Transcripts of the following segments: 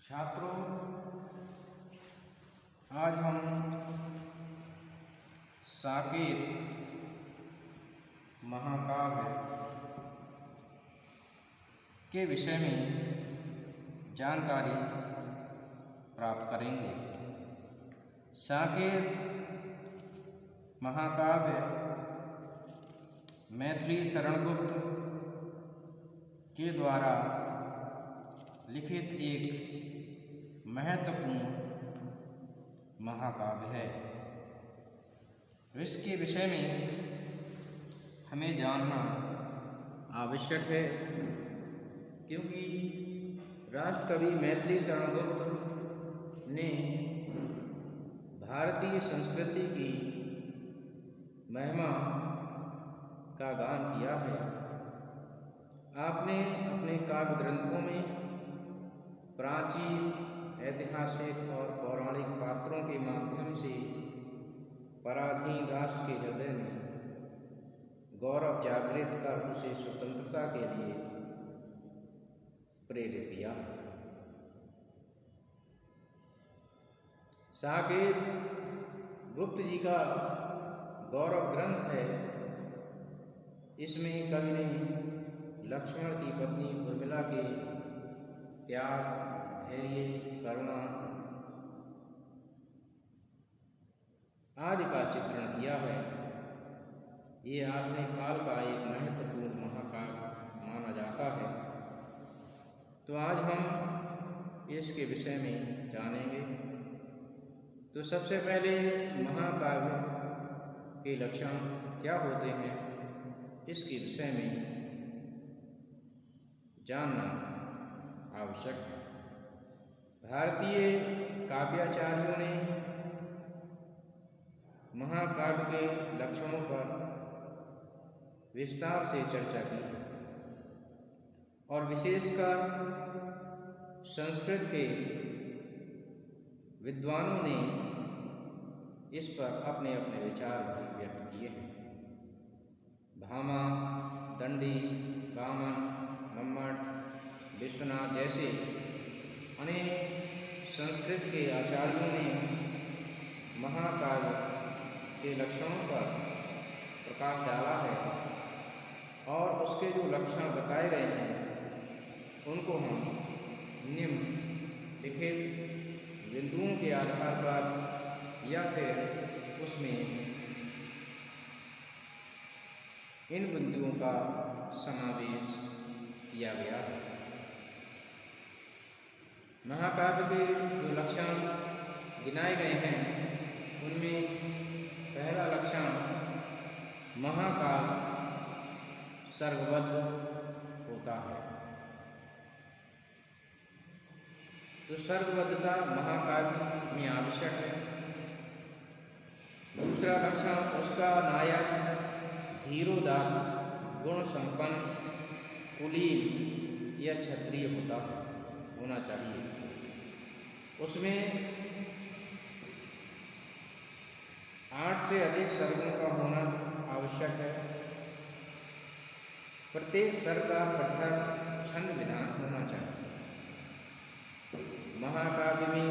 छात्रों, आज हम साकेत महाकाव्य के विषय में जानकारी प्राप्त करेंगे। साकेत महाकाव्य मैथिली शरण गुप्त के द्वारा लिखित एक महत्वपूर्ण महाकाव्य है। इसके विषय में हमें जानना आवश्यक है, क्योंकि राष्ट्रकवि मैथिली शरण गुप्त ने भारतीय संस्कृति की महिमा का गान किया है। आपने अपने काव्य ग्रंथों में प्राचीन, ऐतिहासिक और पौराणिक पात्रों के माध्यम से पराधीन राष्ट्र के हृदय में गौरव जागृत कर उसे स्वतंत्रता के लिए प्रेरित किया। साकेत गुप्त जी का गौरव ग्रंथ है। इसमें कवि ने लक्ष्मण की पत्नी उर्मिला के त्याग, धैर्य, करुणा आदि का चित्रण किया है। ये आधुनिक काल का एक महत्वपूर्ण महाकाव्य माना जाता है। तो आज हम इसके विषय में जानेंगे। तो सबसे पहले महाकाव्य के लक्षण क्या होते हैं, इसके विषय में जानना आवश्यक है। भारतीय काव्याचार्यों ने महाकाव्य के लक्षणों पर विस्तार से चर्चा की और विशेषकर संस्कृत के विद्वानों ने इस पर अपने अपने विचार भी व्यक्त किए हैं। भामा, दंडी, वामन, मम्मट, विश्वनाथ जैसे अनेक संस्कृत के आचार्यों ने महाकाव्य के लक्षणों पर प्रकाश डाला है और उसके जो लक्षण बताए गए हैं उनको हम निम्नलिखित बिंदुओं के आधार पर या फिर उसमें इन बिंदुओं का समावेश किया गया है। महाकाव्य के जो लक्षण गिनाए गए हैं उनमें पहला लक्षण महाकाव्य सर्गबद्ध होता है। तो सर्गबद्धता महाकाव्य में आवश्यक है। दूसरा लक्षण उसका नायक धीरोदात्त, गुण संपन्न, कुलीन या क्षत्रिय होना चाहिए। उसमें 8 से अधिक सर्गों का होना आवश्यक है। प्रत्येक सर्ग का पृथक छंद विधान होना चाहिए। महाकाव्य में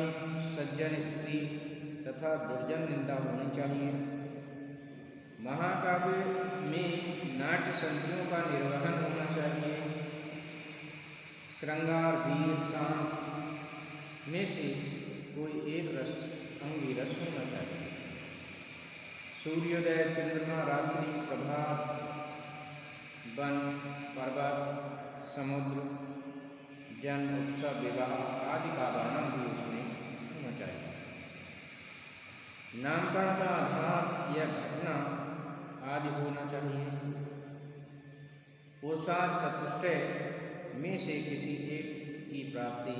सज्जन स्त्री तथा दुर्जन निंदा होनी चाहिए। महाकाव्य में नाट्य संधियों का निर्वहन होना चाहिए। श्रृंगार, वीर, शांत में से कोई एक रस अंगी रस होना चाहिए। सूर्योदय, चंद्रमा, रात्रि, प्रभात, वन, पर्वत, समुद्र, जन्म, उत्सव, विवाह आदि का वर्णन भी उसमें होना चाहिए। नामकरण का आधार या घटना आदि होना चाहिए। पुरुषार्थ चतुष्टय में से किसी एक की प्राप्ति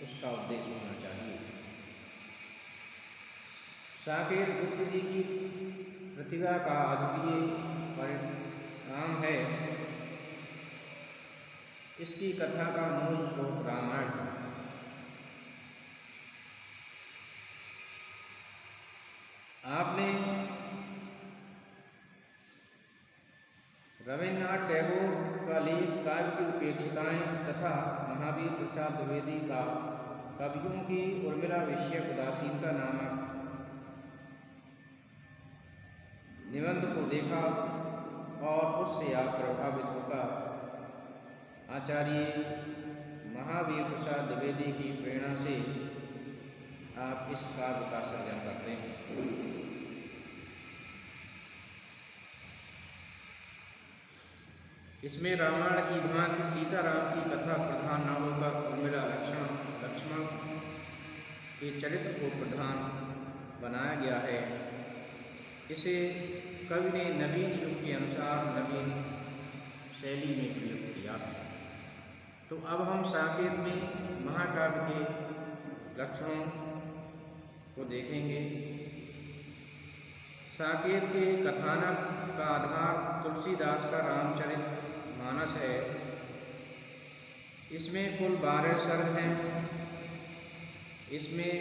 उसका उद्देश्य होना चाहिए। साकेत गुप्त जी की प्रतिभा का अद्वितीय परिणाम है। इसकी कथा का मूल स्रोत रामायण है। आपने रवीन्द्रनाथ टैगोर का लेख काव्य की उपेक्षिताएं तथा महावीर प्रसाद द्विवेदी का कवियों की उर्मिला विषयक उदासीनता नामक निबंध को देखा और उससे आप प्रभावित होकर आचार्य महावीर प्रसाद द्विवेदी की प्रेरणा से आप इस काव्य का सर्जन करते हैं। इसमें रामायण की भांति सीताराम की कथा प्रधान न होकर उर्मिला लक्ष्मण के चरित्र को प्रधान बनाया गया है। इसे कवि ने नवीन युग के अनुसार नवीन शैली में प्रयुक्त किया है। तो अब हम साकेत में महाकाव्य के लक्षणों को देखेंगे। साकेत के कथानक का आधार तुलसीदास का रामचरित मानस है। इसमें कुल 12 सर्ग हैं। इसमें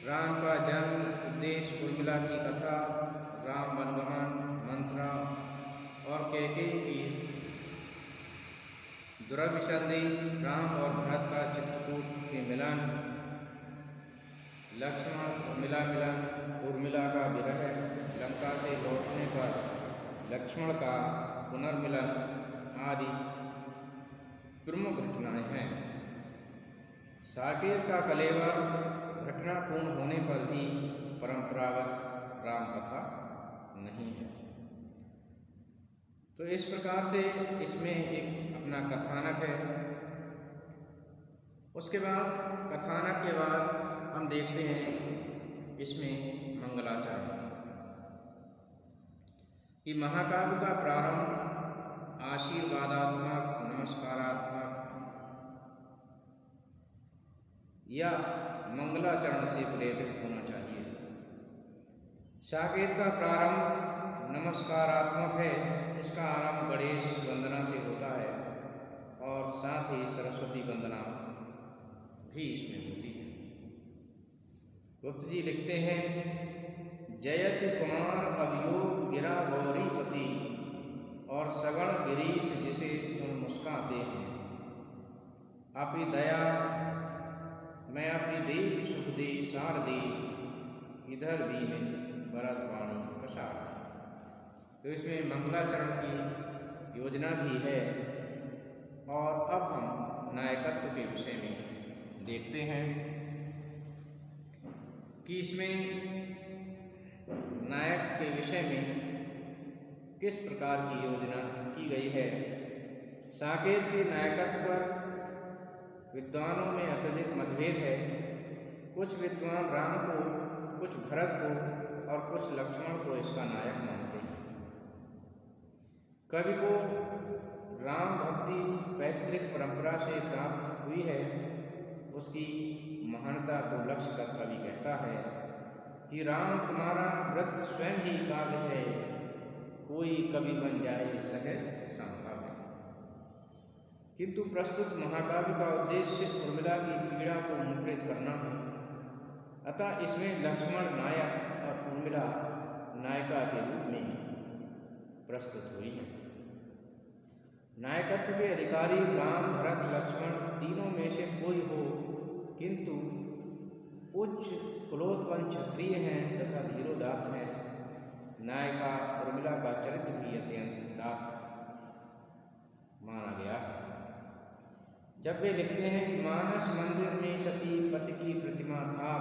राम का जन्म, उद्देश्य, उर्मिला की कथा, राम वनगमन, मंथरा और कैकेयी की दुराभिसंधि, राम और भरत का चित्रकूट के मिलन, लक्ष्मण उर्मिला मिलन, उर्मिला का विरह, लंका से लौटने पर लक्ष्मण का पुनर्मिलन आदि प्रमुख घटनाएं हैं। साकेत का कलेवर घटना पूर्ण होने पर भी परंपरागत राम कथा नहीं है। तो इस प्रकार से इसमें एक अपना कथानक है। उसके बाद कथानक के बाद हम देखते हैं इसमें मंगलाचरण कि महाकाव्य का प्रारंभ आशीर्वादात्मक, नमस्कारात्मक या मंगलाचरण से प्रेरित होना चाहिए। साकेत का प्रारंभ नमस्कारात्मक है। इसका आरंभ गणेश वंदना से होता है और साथ ही सरस्वती वंदना भी इसमें होती है। गुप्त जी लिखते हैं, जयति कुमार अभियोग गिरा गौरीपति और सगण गिरीश जिसे सुन मुस्काते हैं। अपनी दया मैं अपनी देव सुख दे शारदे, इधर भी में भरत वाणी प्रसार। तो इसमें मंगलाचरण की योजना भी है। और अब हम नायकत्व के विषय में देखते हैं कि इसमें नायक के विषय में किस प्रकार की योजना की गई है। साकेत के नायकत्व पर विद्वानों में अत्यधिक मतभेद है। कुछ विद्वान राम को, कुछ भरत को और कुछ लक्ष्मण को इसका नायक मानते हैं। कवि को राम भक्ति पैतृक परंपरा से प्राप्त हुई है। उसकी महानता को लक्ष्य कर कवि कहता है कि राम तुम्हारा व्रत स्वयं ही काव्य है, कोई कवि बन जाए सहज संभव है। किंतु प्रस्तुत महाकाव्य का उद्देश्य उर्मिला की पीड़ा को मुद्रित करना है। अतः इसमें लक्ष्मण नायक और उर्मिला नायिका के रूप में प्रस्तुत हुई है। नायकत्व के अधिकारी राम, भरत, लक्ष्मण तीनों में से कोई हो, किंतु उच्च कुलोत्पन्न क्षत्रिय हैं तथा धीरोदात्त हैं। नायिका उर्मिला का चरित्र भी अत्यंत उदात्त माना गया। जब वे लिखते हैं कि मानस मंदिर में सती पति की प्रतिमा था,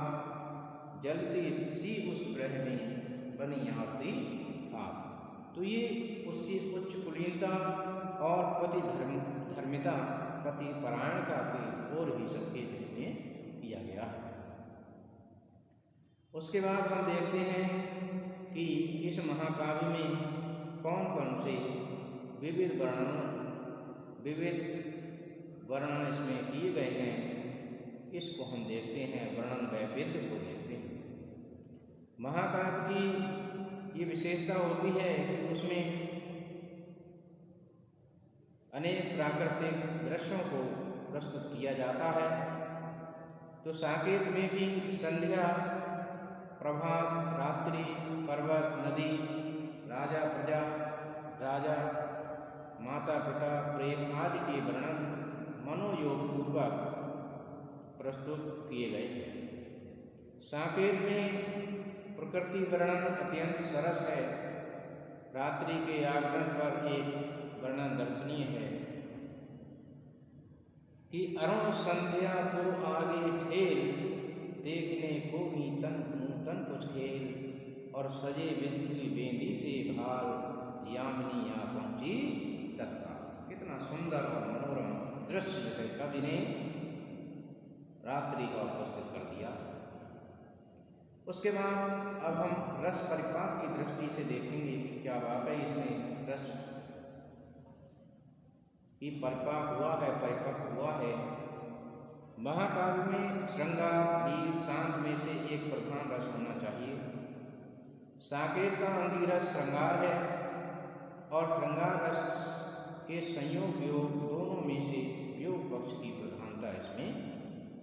जलती सी उस ग्रह में बनी आरती था। तो ये उसकी उच्च कुलीनता और पति धर्मिता, पति परायणता की ओर भी संकेत इसमें किया गया है। उसके बाद हम देखते हैं कि इस महाकाव्य में कौन कौन से विविध वर्णन इसमें किए गए हैं। इसको हम देखते हैं, वर्णन वैविध्य को देखते हैं। महाकाव्य की ये विशेषता होती है कि उसमें अनेक प्राकृतिक दृश्यों को प्रस्तुत किया जाता है। तो साकेत में भी संध्या, प्रभात, रात्रि, पर्वत, नदी, राजा, प्रजा, राजा, माता पिता, प्रेम आदि के वर्णन मनोयोग पूर्वक प्रस्तुत किए गए हैं। साकेत में प्रकृति वर्णन अत्यंत सरस है। रात्रि के आगमन पर एक वर्णन दर्शनीय है कि अरुण संध्या को आगे ठेल, देखने को नूतन नूतन कुछ खेल, और सजे बिजली बेंदी से भाल, यामिनी यहाँ पहुंची तत्काल। कितना सुंदर और मनोरम दृश्य है, कवि ने रात्रि का उपस्थित कर दिया। उसके बाद अब हम रस परिपाक की दृष्टि से देखेंगे कि क्या वाकई इसमें रस की परिपाक हुआ है, परिपक्व हुआ है। महाकाव्य में श्रृंगार, वीर, शांत में से एक प्रधान रस होना चाहिए। साकेत का अंगिरस श्रृंगार है और श्रृंगार रस के संयोग वियोग दोनों में से वियोग पक्ष की प्रधानता इसमें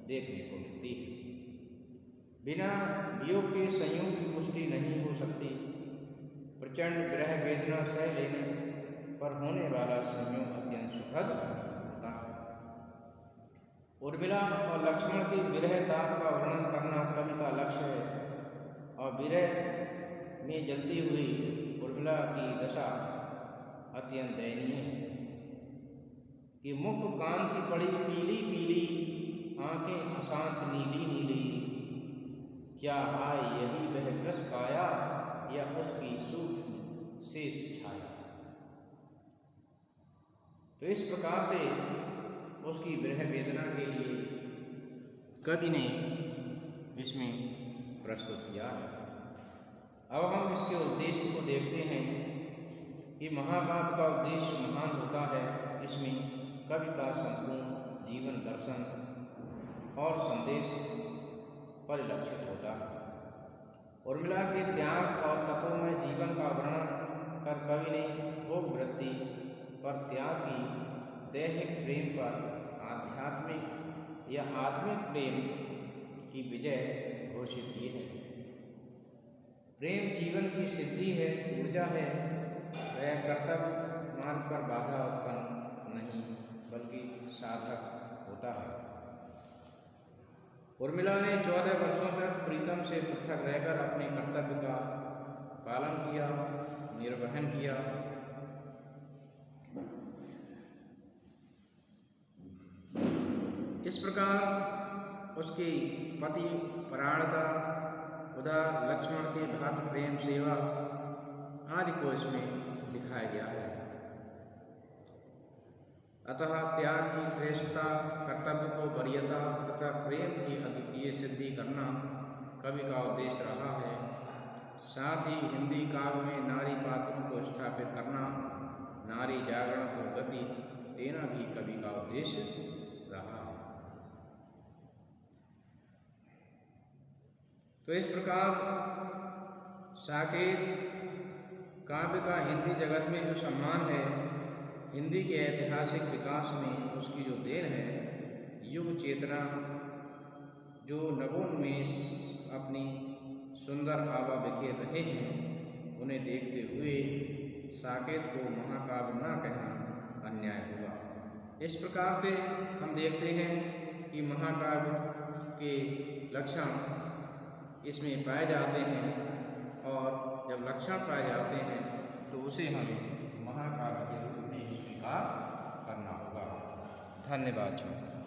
देखने को मिलती है। बिना वियोग के संयोग की पुष्टि नहीं हो सकती। प्रचंड विरह वेदना सह लेने पर होने वाला संयोग अत्यंत सुखद होता है। उर्मिला और लक्ष्मण के विरह ताप का वर्णन करना कवि का लक्ष्य है और विरह में जलती हुई उर्मिला की दशा अत्यंत दयनीय है कि मुख कांति पड़ी पीली पीली, आंखें अशांत नीली नीली, क्या आय यही वह कृष काया या उसकी सूक्ष्म शेष छाया। तो इस प्रकार से उसकी विरह वेदना के लिए कवि ने इसमें प्रस्तुत किया है। अब हम इसके उद्देश्य को देखते हैं कि महाकाव्य का उद्देश्य महान होता है। इसमें कवि का संपूर्ण जीवन दर्शन और संदेश परिलक्षित होता है। उर्मिला के त्याग और तपोमय जीवन का वर्णन कर कवि ने भोग वृत्ति पर त्याग की, दैहिक प्रेम पर आध्यात्मिक या आत्मिक प्रेम की विजय घोषित की है। प्रेम जीवन की सिद्धि है, ऊर्जा है। वह कर्तव्य मार्ग पर बाधा उत्पन्न नहीं बल्कि साधक होता है। उर्मिला ने 14 वर्षों तक प्रीतम से पृथक रहकर अपने कर्तव्य का पालन किया, निर्वहन किया। इस प्रकार उसकी पति परायणता, उदार लक्ष्मण के भ्रातृ प्रेम, सेवा आदि को इसमें दिखाया गया है। अतः त्याग की श्रेष्ठता, कर्तव्य को वरीयता तथा प्रेम की अद्वितीय सिद्धि करना कवि का उद्देश्य रहा है। साथ ही हिंदी काव्य में नारी पात्रों को स्थापित करना, नारी जागरण को गति देना भी कवि का उद्देश्य रहा है। तो इस प्रकार साकेत काव्य का हिंदी जगत में जो सम्मान है, हिंदी के ऐतिहासिक विकास में उसकी जो देन है, युग चेतना जो नवोन्मेष अपनी सुंदर आभा बिखेर रहे हैं, उन्हें देखते हुए साकेत को महाकाव्य न कहना अन्याय होगा। इस प्रकार से हम देखते हैं कि महाकाव्य के लक्षण इसमें पाए जाते हैं और जब लक्षण पाए जाते हैं तो उसे हमें महाकाव्य के रूप में स्वीकार करना होगा। धन्यवाद।